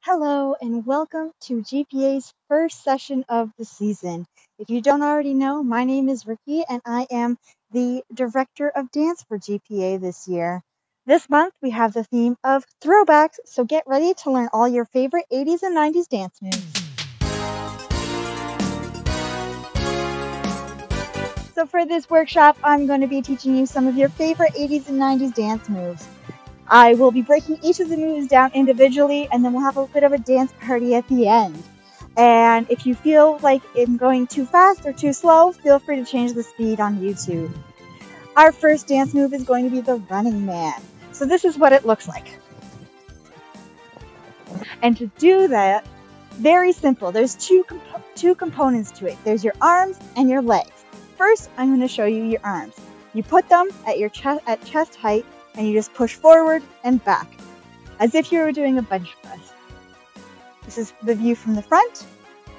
Hello and welcome to GPA's first session of the season. If you don't already know, my name is Rikki and I am the Director of Dance for GPA this year. This month we have the theme of Throwbacks, so get ready to learn all your favorite 80s and 90s dance moves. So for this workshop, I'm going to be teaching you some of your favorite 80s and 90s dance moves. I will be breaking each of the moves down individually, and then we'll have a bit of a dance party at the end. And if you feel like I'm going too fast or too slow, feel free to change the speed on YouTube. Our first dance move is going to be the running man. So this is what it looks like. And to do that, very simple. There's two components to it. There's your arms and your legs. First, I'm going to show you your arms. You put them at your chest height, and you just push forward and back, as if you were doing a bench press. This is the view from the front,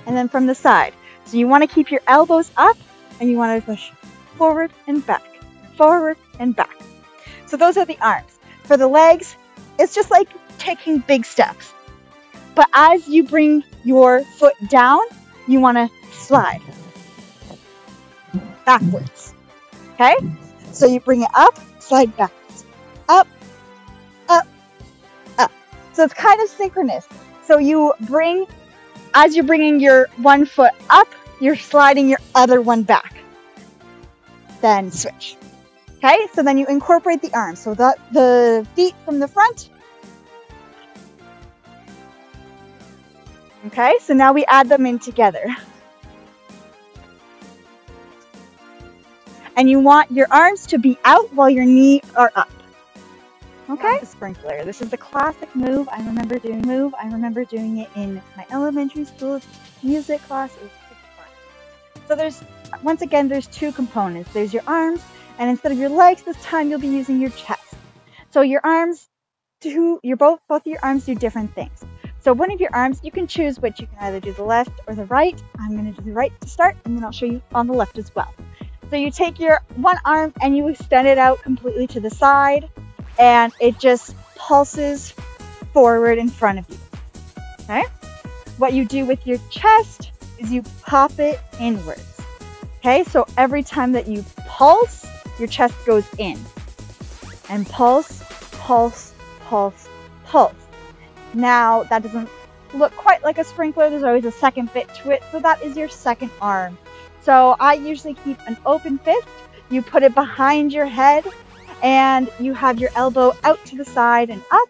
and then from the side. So you want to keep your elbows up, and you want to push forward and back, forward and back. So those are the arms. For the legs, it's just like taking big steps. But as you bring your foot down, you want to slide backwards. Okay? So you bring it up, slide back. Up, up, up. So it's kind of synchronous. So you bring, as you're bringing your one foot up, you're sliding your other one back. Then switch. Okay, so then you incorporate the arms. So the feet from the front. Okay, so now we add them in together. And you want your arms to be out while your knees are up. Okay, the sprinkler. This is the classic move. I remember doing it in my elementary school music class. It was super fun. So once again, there's two components. There's your arms, and instead of your legs, this time you'll be using your chest. So your arms both of your arms do different things. So one of your arms, you can choose which. You can either do the left or the right. I'm going to do the right to start, and then I'll show you on the left as well. So you take your one arm and you extend it out completely to the side, and it just pulses forward in front of you. Okay? What you do with your chest is you pop it inwards. Okay? So every time that you pulse, your chest goes in. And pulse, pulse, pulse, pulse. Now, that doesn't look quite like a sprinkler. There's always a second bit to it. So that is your second arm. So I usually keep an open fist. You put it behind your head, and you have your elbow out to the side and up,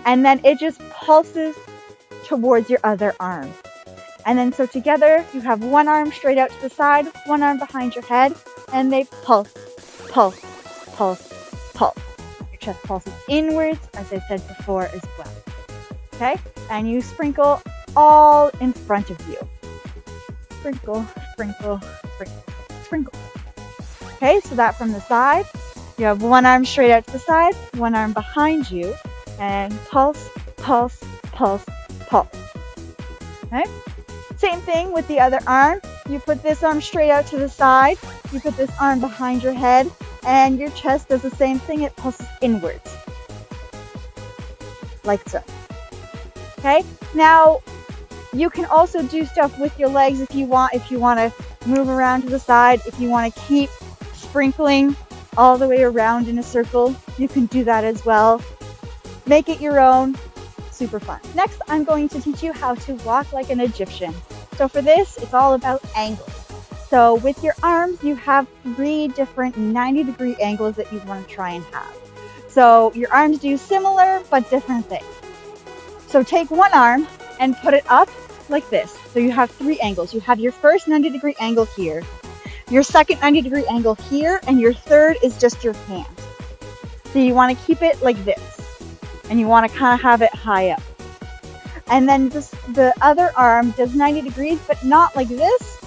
and then it just pulses towards your other arm. And then so together, you have one arm straight out to the side, one arm behind your head, and they pulse, pulse, pulse, pulse. Your chest pulses inwards, as I said before as well. Okay? And you sprinkle all in front of you. Sprinkle, sprinkle, sprinkle, sprinkle. Okay, so that from the side. You have one arm straight out to the side, one arm behind you, and pulse, pulse, pulse, pulse. Okay? Same thing with the other arm. You put this arm straight out to the side, you put this arm behind your head, and your chest does the same thing. It pulses inwards. Like so. Okay? Now, you can also do stuff with your legs if you want to move around to the side, if you want to keep sprinkling all the way around in a circle, you can do that as well. Make it your own. Super fun. Next, I'm going to teach you how to walk like an Egyptian. So for this, it's all about angles. So with your arms, you have 3 different 90-degree angles that you want to try and have. So your arms do similar but different things. So take one arm and put it up like this. So you have 3 angles. You have your first 90-degree angle here, your second 90-degree angle here, and your third is just your hand. So you want to keep it like this, and you want to kind of have it high up. And then the other arm does 90 degrees, but not like this,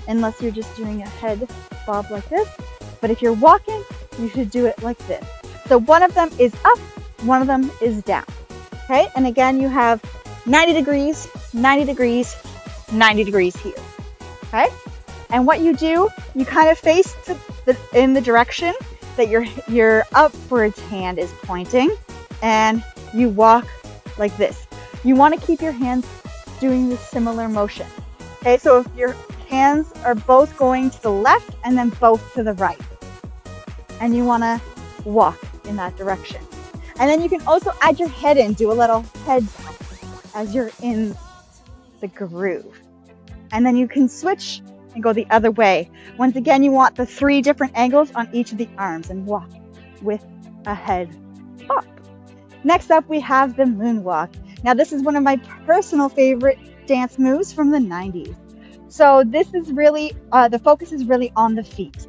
unless you're just doing a head bob like this. But if you're walking, you should do it like this. So one of them is up, one of them is down. Okay, and again, you have 90 degrees, 90 degrees, 90 degrees here. Okay? And what you do, you kind of face in the direction that your upwards hand is pointing, and you walk like this. You want to keep your hands doing this similar motion. Okay, so if your hands are both going to the left and then both to the right, and you want to walk in that direction. And then you can also add your head in, do a little head as you're in the groove. And then you can switch and go the other way. Once again, you want the 3 different angles on each of the arms and walk with a head bop. Next up, we have the moonwalk. Now, this is one of my personal favorite dance moves from the 90s. So this is really, the focus is really on the feet.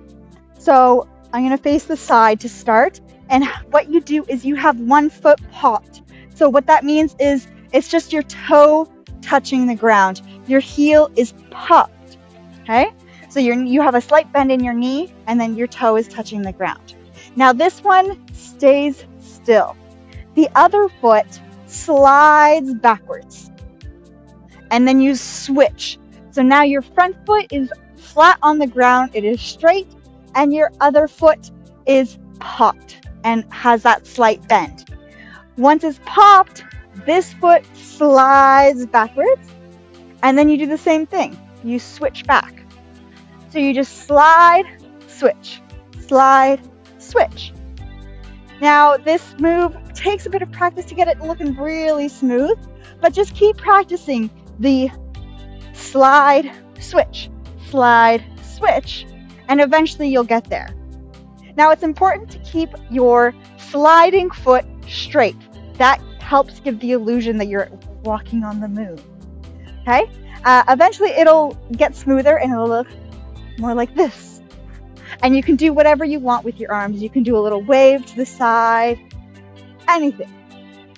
So I'm going to face the side to start. And what you do is you have one foot popped. So what that means is it's just your toe touching the ground. Your heel is popped. Okay? So you have a slight bend in your knee and then your toe is touching the ground. Now this one stays still. The other foot slides backwards. And then you switch. So now your front foot is flat on the ground. It is straight. And your other foot is popped and has that slight bend. Once it's popped, this foot slides backwards. And then you do the same thing. You switch back. So you just slide, switch, slide, switch. Now this move takes a bit of practice to get it looking really smooth, but just keep practicing the slide, switch, and eventually you'll get there. Now it's important to keep your sliding foot straight. That helps give the illusion that you're walking on the moon. Okay? Eventually it'll get smoother and it'll look more like this. And you can do whatever you want with your arms. You can do a little wave to the side, anything.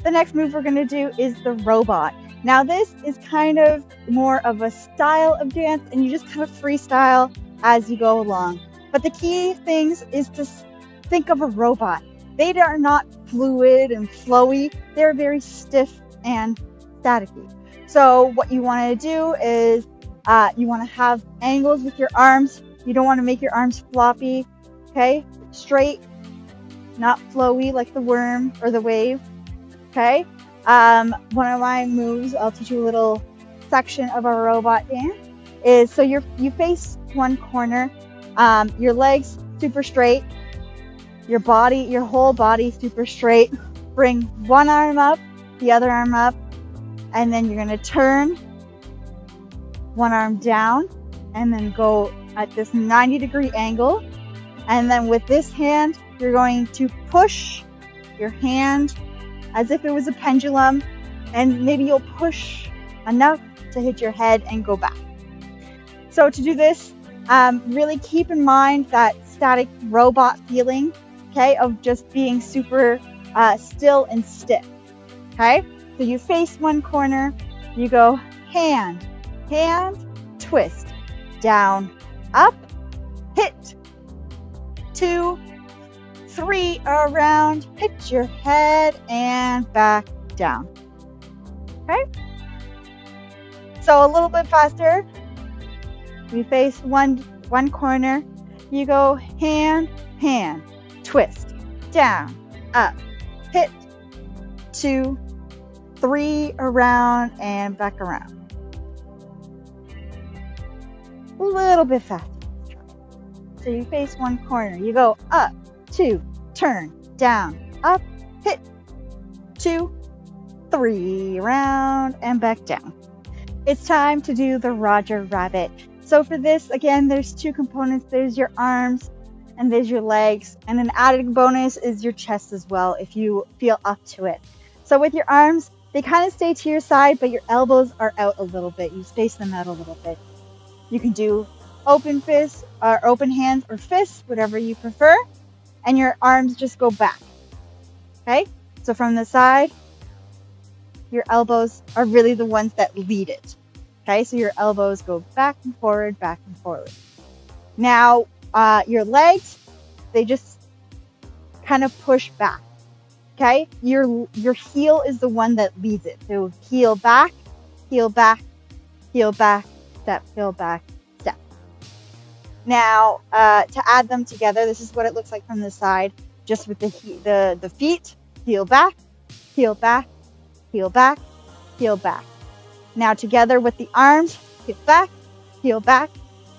The next move we're going to do is the robot. Now this is kind of more of a style of dance and you just kind of freestyle as you go along. But the key things is to think of a robot. They are not fluid and flowy. They're very stiff and staticky. So what you want to do is you want to have angles with your arms. You don't want to make your arms floppy, okay? Straight, not flowy like the worm or the wave, okay? One of my moves, I'll teach you a little section of our robot dance, is so you face one corner, your legs super straight, your whole body super straight. Bring one arm up, the other arm up, and then you're going to turn one arm down and then go at this 90-degree angle. And then with this hand, you're going to push your hand as if it was a pendulum, and maybe you'll push enough to hit your head and go back. So to do this, really keep in mind that static robot feeling, okay, of just being super still and stiff, okay? So you face one corner, you go hand, twist, down, up, hit, 2, 3 around, hit your head and back down. Okay? So a little bit faster. You face one corner, you go hand, twist, down, up, hit, 2, 3 around and back around. A little bit faster. So you face one corner, you go up, 2, turn, down, up, hit, 2, 3 around and back down. It's time to do the Roger Rabbit. So for this, again, there's 2 components. There's your arms and there's your legs. And an added bonus is your chest as well, if you feel up to it. So with your arms, they kind of stay to your side, but your elbows are out a little bit. You space them out a little bit. You can do open fists or open hands or fists, whatever you prefer. And your arms just go back. Okay? So from the side, your elbows are really the ones that lead it. Okay? So your elbows go back and forward, back and forward. Now, your legs, they just kind of push back. Okay? Your heel is the one that leads it. So heel back, step, heel back, step. Now, to add them together, this is what it looks like from the side, just with the feet, heel back, heel back. Now together with the arms, heel back, heel back,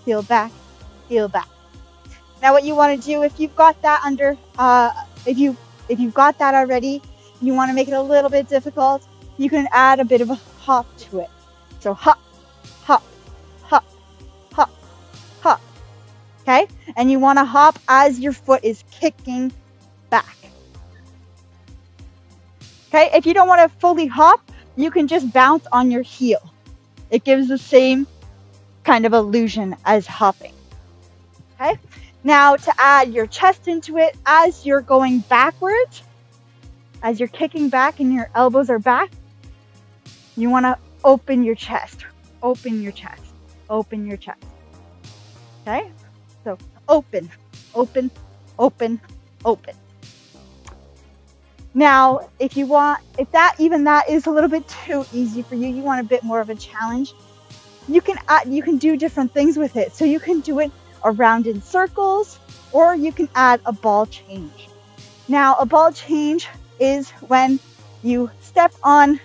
heel back, heel back. Now what you want to do, if you've got that under, if you've got that already, you want to make it a little bit difficult, you can add a bit of a hop to it. So hop, hop, hop, hop, hop. Okay? And you want to hop as your foot is kicking back. Okay? If you don't want to fully hop, you can just bounce on your heel. It gives the same kind of illusion as hopping. Okay? Now to add your chest into it, as you're going backwards, as you're kicking back and your elbows are back, you want to open your chest, open your chest, open your chest. Okay? So open, open, open, open. Now, if you want, if that is a little bit too easy for you, you want a bit more of a challenge, you can do different things with it. So you can do it around in circles, or you can add a ball change. Now, a ball change is when you step on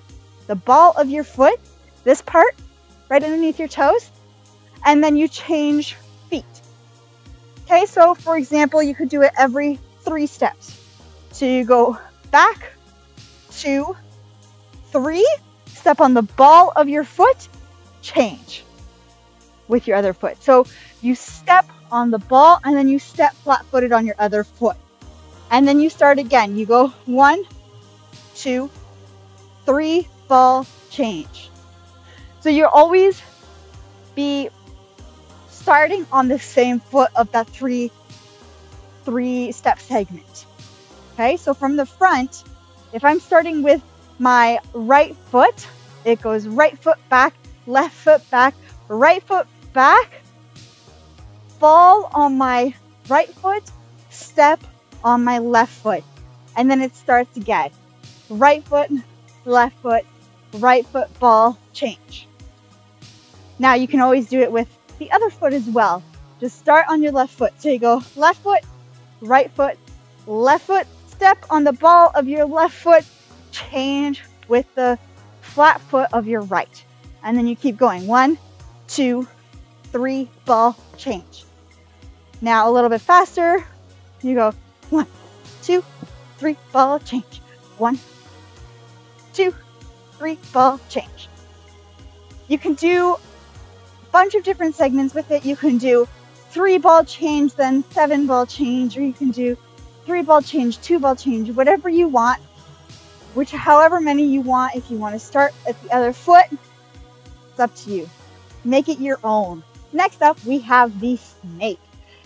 the ball of your foot, this part, right underneath your toes, and then you change feet. Okay, so for example, you could do it every 3 steps. So you go back, 2, 3, step on the ball of your foot, change with your other foot. So you step on the ball and then you step flat-footed on your other foot. And then you start again. You go 1, 2, 3, ball, change. So you'll always be starting on the same foot of that three step segment. Okay, so from the front, if I'm starting with my right foot, it goes right foot back, left foot back, right foot back, ball on my right foot, step on my left foot. And then it starts again. Right foot, right foot, ball, change. Now you can always do it with the other foot as well. Just start on your left foot. So you go left foot, left foot, step on the ball of your left foot, change with the flat foot of your right. And then you keep going. 1, 2, 3, ball, change. Now a little bit faster. You go 1, 2, 3, ball, change. 1, 2, 3, ball, change. You can do a bunch of different segments with it. You can do 3 ball change, then 7 ball change, or you can do 3 ball change, 2 ball change, whatever you want, however many you want. If you want to start at the other foot, it's up to you. Make it your own. Next up, we have the snake.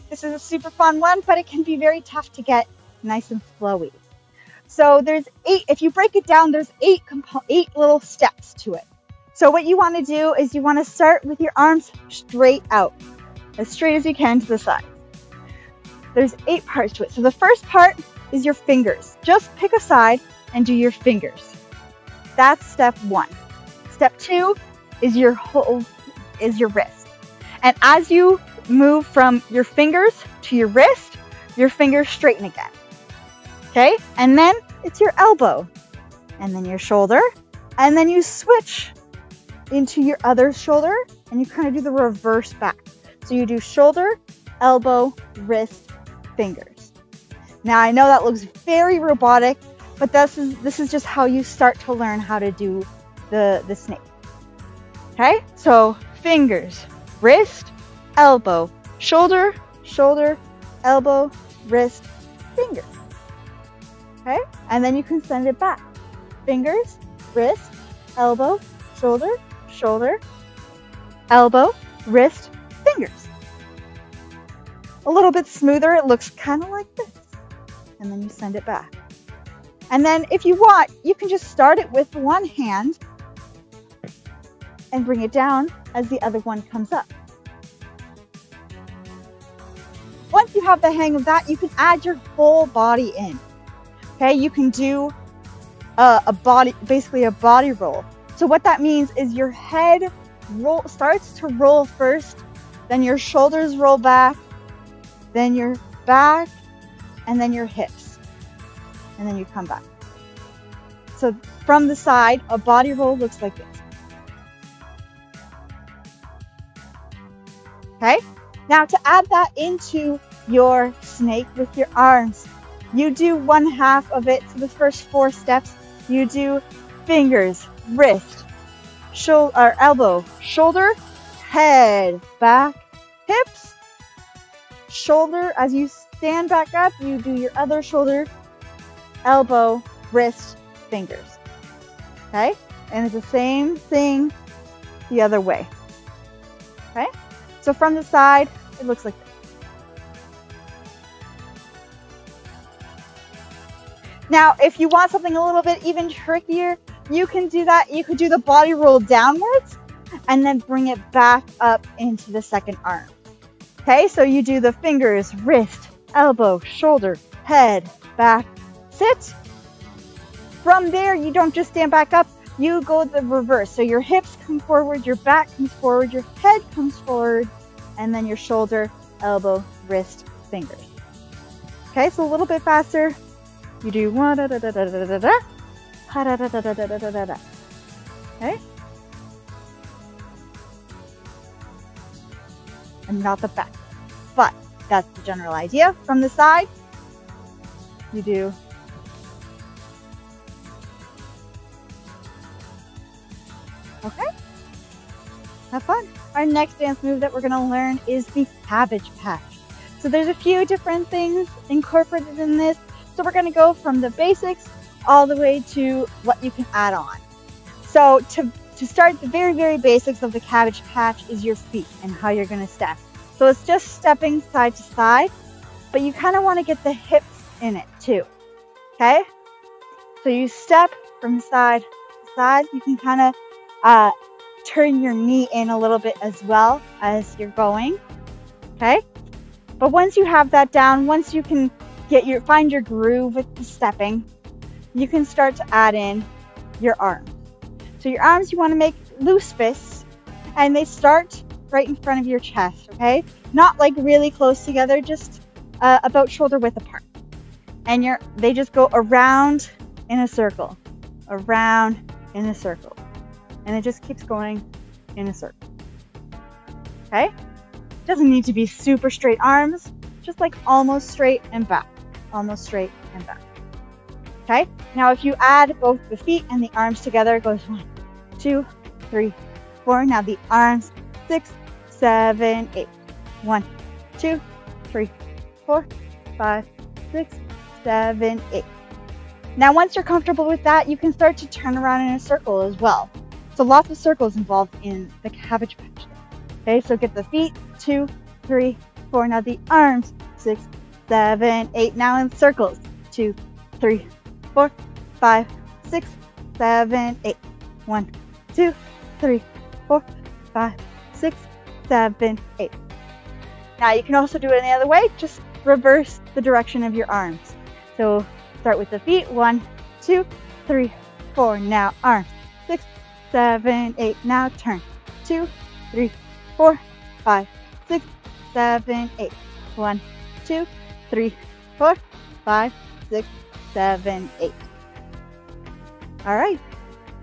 This is a super fun one, but it can be very tough to get nice and flowy. So there's 8, if you break it down, there's 8 little steps to it. So what you want to do is you want to start with your arms straight out, as straight as you can to the side. There's 8 parts to it. So the first part is your fingers. Just pick a side and do your fingers. That's step 1. Step 2 is your wrist. And as you move from your fingers to your wrist, your fingers straighten again. Okay? And then it's your elbow, and then your shoulder, and then you switch into your other shoulder, and you kind of do the reverse back. So you do shoulder, elbow, wrist, fingers. Now I know that looks very robotic, but this is just how you start to learn how to do the snake. Okay? So fingers, wrist, elbow, shoulder, shoulder, elbow, wrist, finger. Okay? And then you can send it back. Fingers, wrist, elbow, shoulder, shoulder, elbow, wrist, fingers. A little bit smoother, it looks kind of like this. And then you send it back. And then if you want, you can just start it with one hand and bring it down as the other one comes up. Once you have the hang of that, you can add your whole body in. Okay, you can do basically a body roll. So what that means is your head starts to roll first, then your shoulders roll back, then your back, and then your hips. And then you come back. So from the side, a body roll looks like this. Okay? Now to add that into your snake with your arms, you do one half of it. So the first 4 steps, you do fingers, wrist, shoulder, or elbow, shoulder, head, back, hips, shoulder. As you stand back up, you do your other shoulder, elbow, wrist, fingers. Okay? And it's the same thing the other way. Okay? So from the side, it looks like this. Now, if you want something a little bit even trickier, you can do that. You could do the body roll downwards and then bring it back up into the second arm. Okay, so you do the fingers, wrist, elbow, shoulder, head, back, sit. From there, you don't just stand back up, you go the reverse. So your hips come forward, your back comes forward, your head comes forward, and then your shoulder, elbow, wrist, fingers. Okay, so a little bit faster. You do one da da da da da da da, ha da da da da da da da da. Okay? And not the back. But that's the general idea. From the side, you do okay? Have fun. Our next dance move that we're going to learn is the Cabbage Patch. So there's a few different things incorporated in this. So we're going to go from the basics all the way to what you can add on. So to start, the very, very basics of the Cabbage Patch is your feet and how you're going to step. So it's just stepping side to side, but you kind of want to get the hips in it too. Okay? So you step from side to side. You can kind of turn your knee in a little bit as well as you're going. Okay? But once you have that down, once you can find your groove with the stepping, you can start to add in your arms. So your arms, you want to make loose fists, and they start right in front of your chest, okay? Not like really close together, just about shoulder width apart. And they just go around in a circle, around in a circle. And it just keeps going in a circle. Okay? Doesn't need to be super straight arms, just like almost straight and back. Almost straight and back. Okay? Now if you add both the feet and the arms together, it goes 1, 2, 3, 4. Now the arms, 6, 7, 8. 1, 2, 3, 4, 5, 6, 7, 8. Now once you're comfortable with that, you can start to turn around in a circle as well. So lots of circles involved in the Cabbage Patch. Okay, so get the feet, 2, 3, 4. Now the arms, 6, 7, 8. Now in circles, 2, 3, 4, 5, 6, 7, 8. 1, 2, 3, 4, 5, 6, 7, 8. Now you can also do it the other way, just reverse the direction of your arms. So start with the feet, 1, 2, 3, 4. Now arms, 6, 7, 8. Now turn, 2, 3, 4, 5, 6, 7, 8. 1, 2, 3, 4, 5, 6, 7, 8. All right.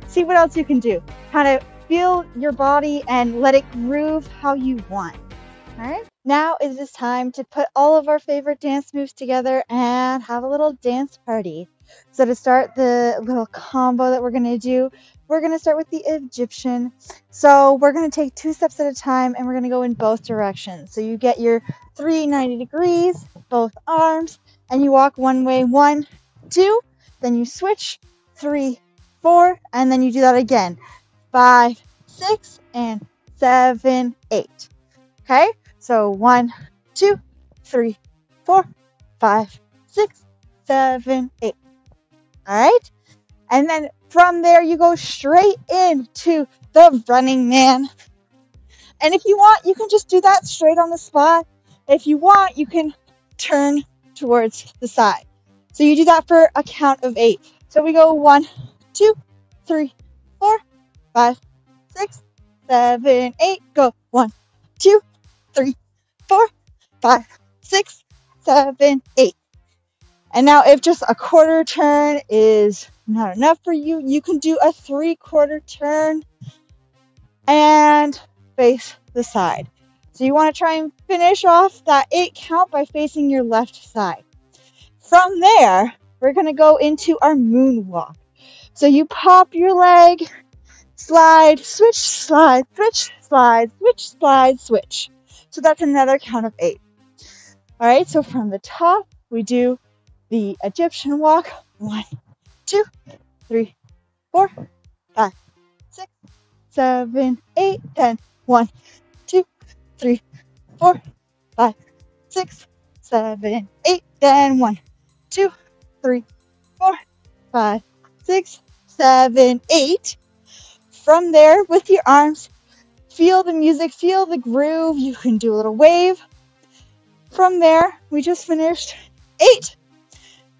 See what else you can do. Kind of feel your body and let it groove how you want. All right. Now is this time to put all of our favorite dance moves together and have a little dance party. So to start the little combo that we're going to do, we're going to start with the Egyptian. So we're going to take 2 steps at a time and we're going to go in both directions. So you get your 390 degrees, both arms, and you walk one way, 1, 2, then you switch, 3, 4, and then you do that again, 5, 6, and 7, 8. Okay, so 1, 2, 3, 4, 5, 6, 7, 8. All right, and then from there you go straight into the running man. And if you want, you can just do that straight on the spot. If you want, you can turn towards the side. So you do that for a count of 8. So we go 1, 2, 3, 4, 5, 6, 7, 8. Go 1, 2, 3, 4, 5, 6, 7, 8. And now if just a quarter turn is not enough for you, you can do a 3/4 turn and face the side. So you want to try and finish off that 8 count by facing your left side. From there, we're going to go into our moonwalk. So you pop your leg, slide, switch, slide, switch, slide, switch, slide, switch. So that's another count of 8. All right, so from the top, we do the Egyptian walk. 1, 2, 3, 4, 5, 6, 7, 8, 10. 1, 2, 3, 4, 5, 6, 7, 8, 10. 1, 2, 3, 4, 5, 6, 7, 8. From there, with your arms, feel the music, feel the groove. You can do a little wave. From there, we just finished 8.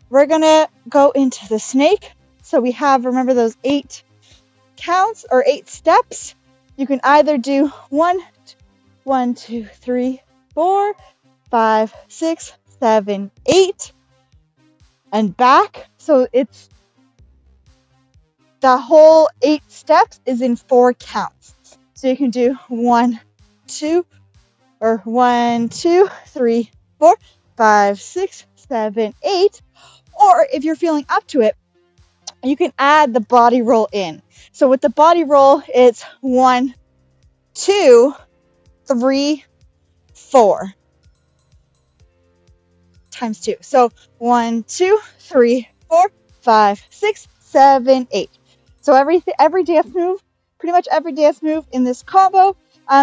We're going to go into the snake. So we have, remember those 8 counts or 8 steps. You can either do 1, 2, 3, 4, 5, 6, 7, 8, and back. So it's the whole 8 steps is in 4 counts. So you can do 1, 2, 3, 4, 5, 6, 7, 8. Or if you're feeling up to it, you can add the body roll in. So with the body roll, it's 1, 2, 3, 4 times 2. So 1, 2, 3, 4, 5, 6, 7, 8. So every dance move, pretty much every dance move in this combo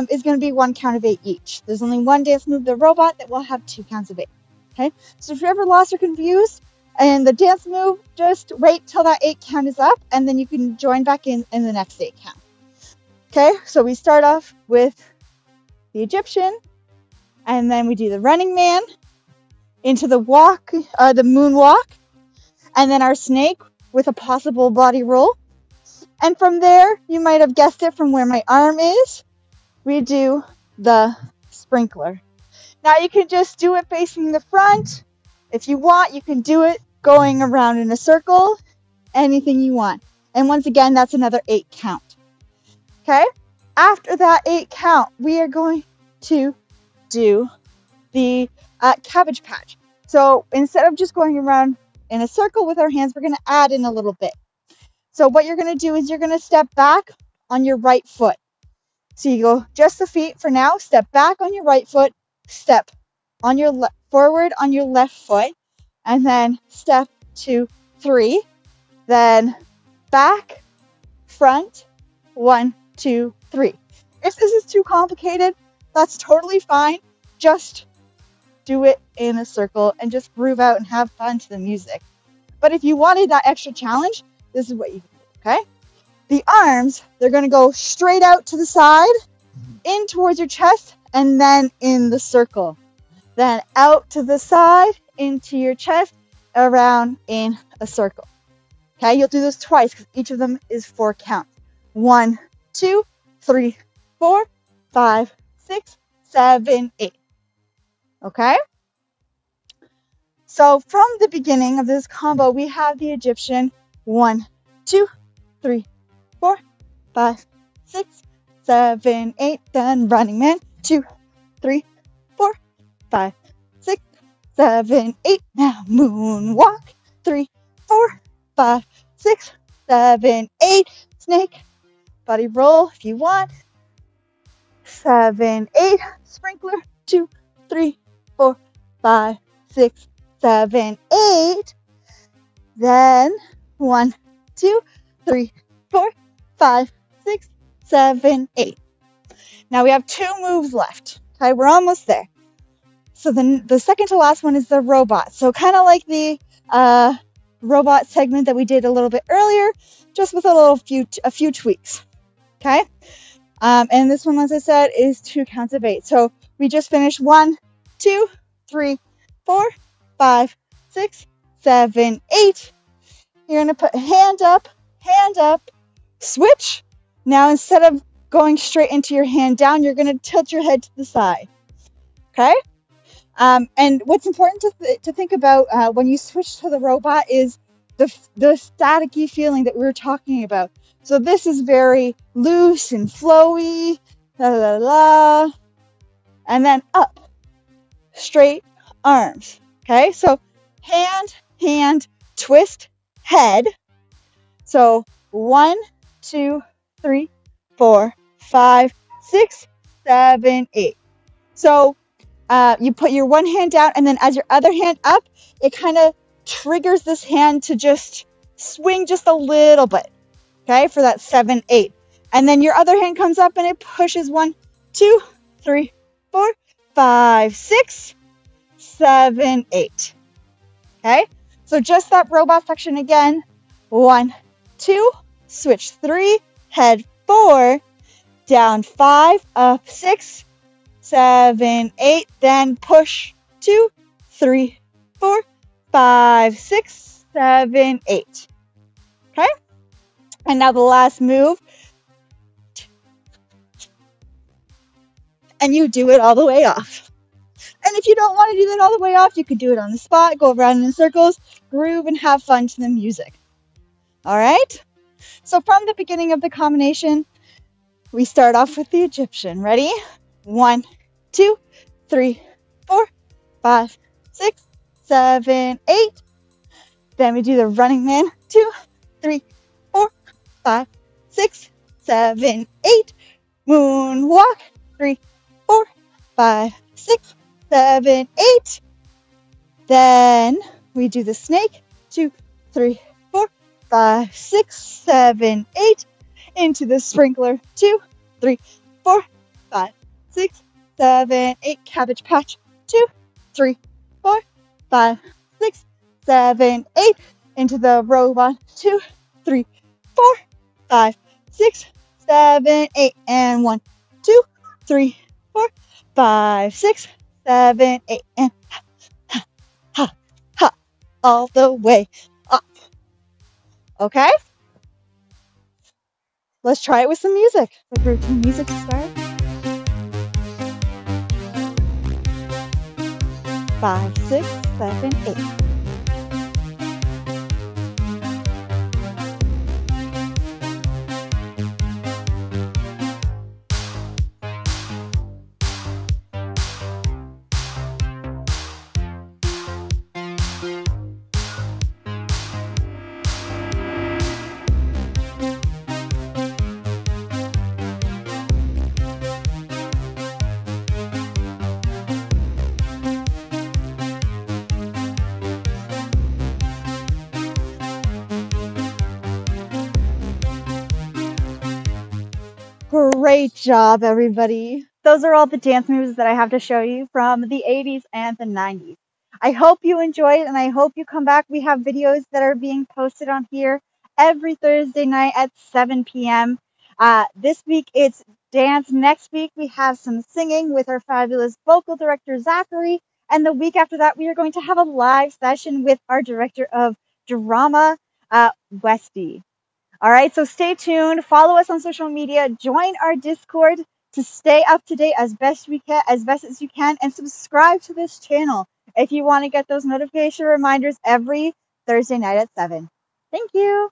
is going to be 1 count of 8 each. There's only one dance move, the robot, that will have 2 counts of 8. Okay, so if you're ever lost or confused and the dance move, just wait till that 8 count is up, and then you can join back in the next 8 count. Okay, so we start off with the Egyptian, and then we do the running man into the walk, the moonwalk, and then our snake with a possible body roll. And from there, you might have guessed it from where my arm is, we do the sprinkler. Now you can just do it facing the front. If you want, you can do it going around in a circle, anything you want. And once again, that's another 8 count. Okay? After that 8 count, we are going to do the Cabbage Patch. So instead of just going around in a circle with our hands, we're going to add in a little bit. So what you're going to do is you're going to step back on your right foot. So you go just the feet for now, step back on your right foot, step on your forward on your left foot, and then step 2, 3, then back, front, 1, 2, 3. If this is too complicated, that's totally fine. Just do it in a circle and just groove out and have fun to the music. But if you wanted that extra challenge, this is what you can do, okay? The arms, they're going to go straight out to the side, in towards your chest, and then in the circle. Then out to the side, into your chest, around in a circle. Okay, you'll do this twice because each of them is 4 counts. 1, 2, 3, 4, 5, 6, 7, 8. Okay? So from the beginning of this combo, we have the Egyptian 1, 2, 3, 4, 5, 6, 7, 8. Then running man 2, 3, 4, 5, 6, 7, 8. Now moonwalk 3, 4, 5, 6, 7, 8. Snake body roll if you want. 7, 8. Sprinkler 2, 3, 4, 5, 6, 7, 8. Then 1, 2, 3, 4, 5, 6, 7, 8. Now we have 2 moves left. Okay, we're almost there. So then the second to last one is the robot. So kind of like the robot segment that we did a little bit earlier, just with a few tweaks. Okay, and this one, as I said, is 2 counts of 8. So we just finished 1, 2, 3, 4, 5, 6, 7, 8. You're gonna put hand up, switch. Now instead of going straight into your hand down, you're gonna tilt your head to the side. Okay? And what's important to think about when you switch to the robot is the staticky feeling that we were talking about. So this is very loose and flowy, la la la, and then up, straight arms. Okay, so hand, twist, head. So 1, 2, 3, 4, 5, 6, 7, 8. So you put your one hand down, and then as your other hand up, it kind of triggers this hand to just swing just a little bit, okay, for that 7, 8. And then your other hand comes up and it pushes 1, 2, 3, 4, 5, 6, 7, 8. Okay, so just that robot section again. 1, 2, switch 3, head 4, down 5, up 6, 7, 8, then push 2, 3, 4, 5, 6, 7, 8. Okay, and now the last move, and you do it all the way off. And if you don't want to do that all the way off, you could do it on the spot, go around in circles, groove, and have fun to the music. All right, so from the beginning of the combination, we start off with the Egyptian. Ready? 1, 2, 3, 4, 5, 6, 7, 8. Then we do the running man. 2, 3, 4, 5, 6, 7, 8. Moonwalk. 3, 4, 5, 6, 7, 8. Then we do the snake. 2, 3, 4, 5, 6, 7, 8. Into the sprinkler. 2, 3, 4, 5, 6, 7, 8. Cabbage Patch. 2, 3, 4, 5, 6, 7, 8. Into the robot. 2, 3, 4, 5, 6, 7, 8. And 1, 2, 3, 4, 5, 6, 7, 8. And ha, ha, ha, all the way up. Okay? Let's try it with some music. The group music start. 5, 6, 7, 8. Great job, everybody. Those are all the dance moves that I have to show you from the 80s and the 90s. I hope you enjoyed, and I hope you come back. We have videos that are being posted on here every Thursday night at 7 p.m. This week it's dance. Next week we have some singing with our fabulous vocal director, Zachary. And the week after that, we are going to have a live session with our director of drama, Westy. All right, so stay tuned. Follow us on social media. Join our Discord to stay up to date as best as you can, and subscribe to this channel if you want to get those notification reminders every Thursday night at 7. Thank you.